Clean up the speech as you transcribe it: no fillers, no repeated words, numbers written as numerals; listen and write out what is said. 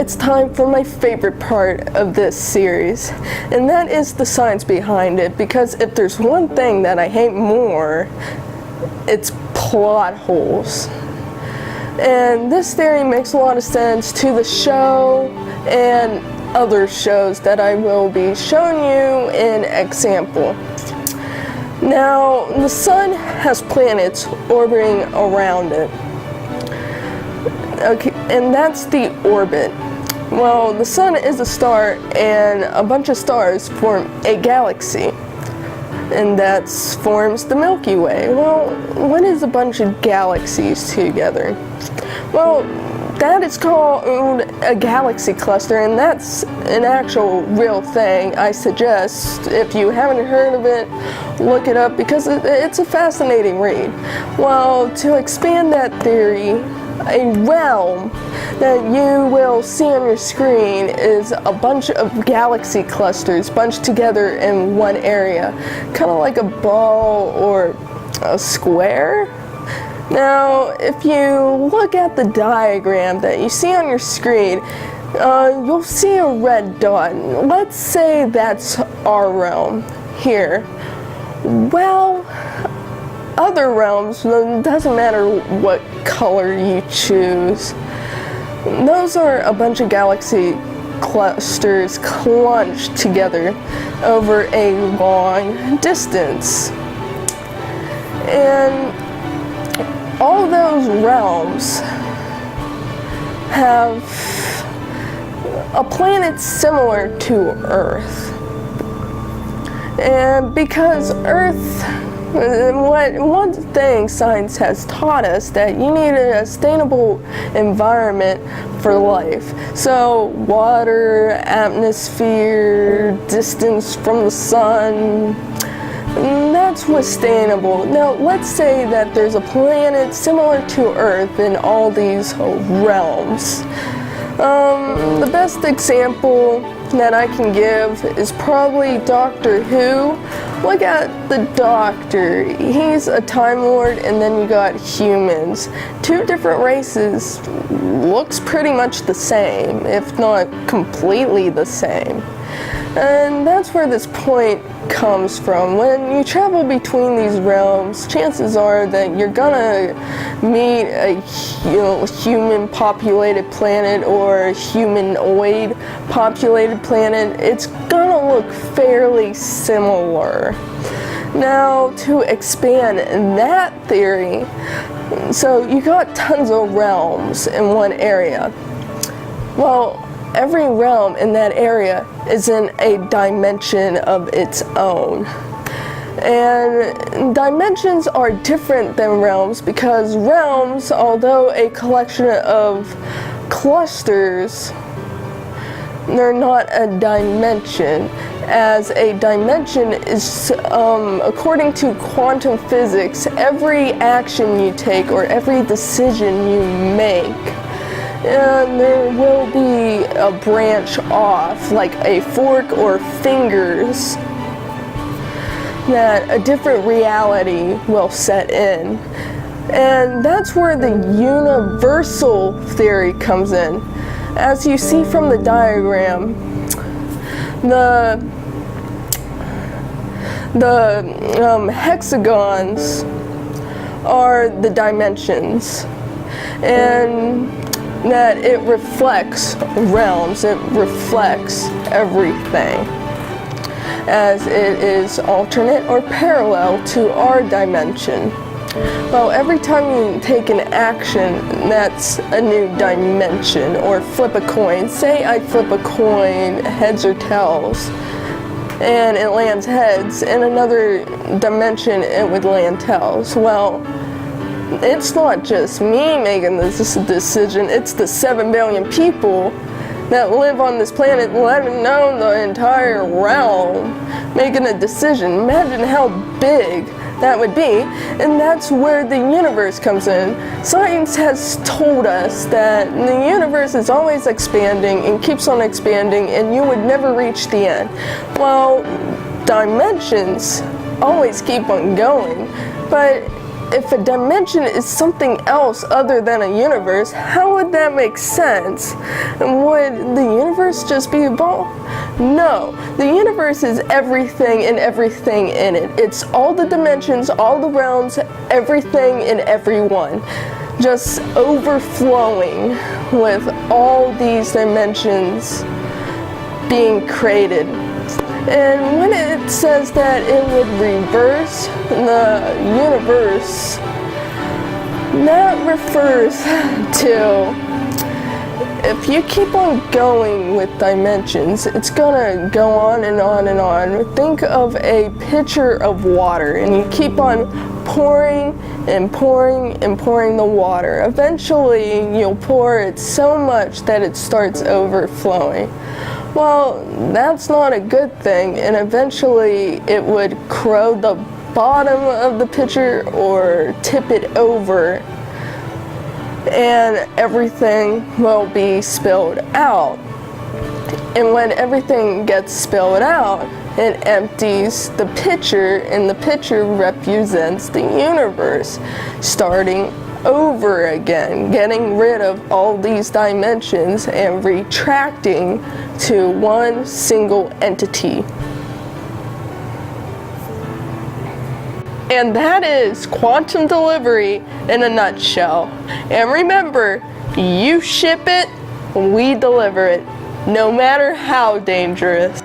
it's time for my favorite part of this series, and that is the science behind it, because if there's one thing that I hate more, it's plot holes. And this theory makes a lot of sense to the show and other shows that I will be showing you an example. Now, the sun has planets orbiting around it. Okay, and that's the orbit. Well, the sun is a star, and a bunch of stars form a galaxy, and that forms the Milky Way. Well, what is a bunch of galaxies together? Well, that is called a galaxy cluster, and that's an actual real thing. I suggest, if you haven't heard of it, look it up, because it's a fascinating read. Well, to expand that theory, a realm that you will see on your screen is a bunch of galaxy clusters bunched together in one area, kind of like a ball or a square. Now, if you look at the diagram that you see on your screen, you'll see a red dot. Let's say that's our realm here. Well, other realms, it doesn't matter what color you choose. Those are a bunch of galaxy clusters clunched together over a long distance. And all those realms have a planet similar to Earth. And because Earth, one thing science has taught us, that you need a sustainable environment for life. So water, atmosphere, distance from the sun, that's sustainable. Now, let's say that there's a planet similar to Earth in all these realms. The best example that I can give is probably Doctor Who. Look at the Doctor. He's a Time Lord, and then you got humans. Two different races, looks pretty much the same, if not completely the same. And that's where this point comes from. When you travel between these realms, chances are that you're gonna meet a human populated planet or a humanoid populated planet. It's gonna look fairly similar. Now, to expand that theory, so you got tons of realms in one area. Well, every realm in that area is in a dimension of its own. And dimensions are different than realms, because realms, although a collection of clusters, they're not a dimension, as a dimension is, according to quantum physics, every action you take or every decision you make, and there will be a branch off, like a fork or fingers, that a different reality will set in. And that's where the universal theory comes in. As you see from the diagram, the hexagons are the dimensions, and that it reflects realms, it reflects everything, as it is alternate or parallel to our dimension. Well, every time you take an action, that's a new dimension. Or flip a coin. Say I flip a coin, heads or tails, and it lands heads. In another dimension, it would land tails. Well, it's not just me making this decision, it's the 7 billion people that live on this planet, let alone the entire realm, making a decision. Imagine how big that would be, and that's where the universe comes in. Science has told us that the universe is always expanding and keeps on expanding, and you would never reach the end. Well, dimensions always keep on going, but if a dimension is something else other than a universe, how would that make sense? And would the universe just be a ball? No, the universe is everything and everything in it. It's all the dimensions, all the realms, everything and everyone. Just overflowing with all these dimensions being created. And when it says that it would reverse the universe, that refers to if you keep on going with dimensions, it's gonna go on and on and on. Think of a pitcher of water and you keep on pouring and pouring and pouring the water. Eventually, you'll pour it so much that it starts overflowing. Well, that's not a good thing, and eventually it would corrode the bottom of the pitcher or tip it over, and everything will be spilled out. And when everything gets spilled out, it empties the pitcher, and the pitcher represents the universe, starting over again, getting rid of all these dimensions and retracting to one single entity. And that is quantum delivery in a nutshell. And remember, you ship it, we deliver it, no matter how dangerous.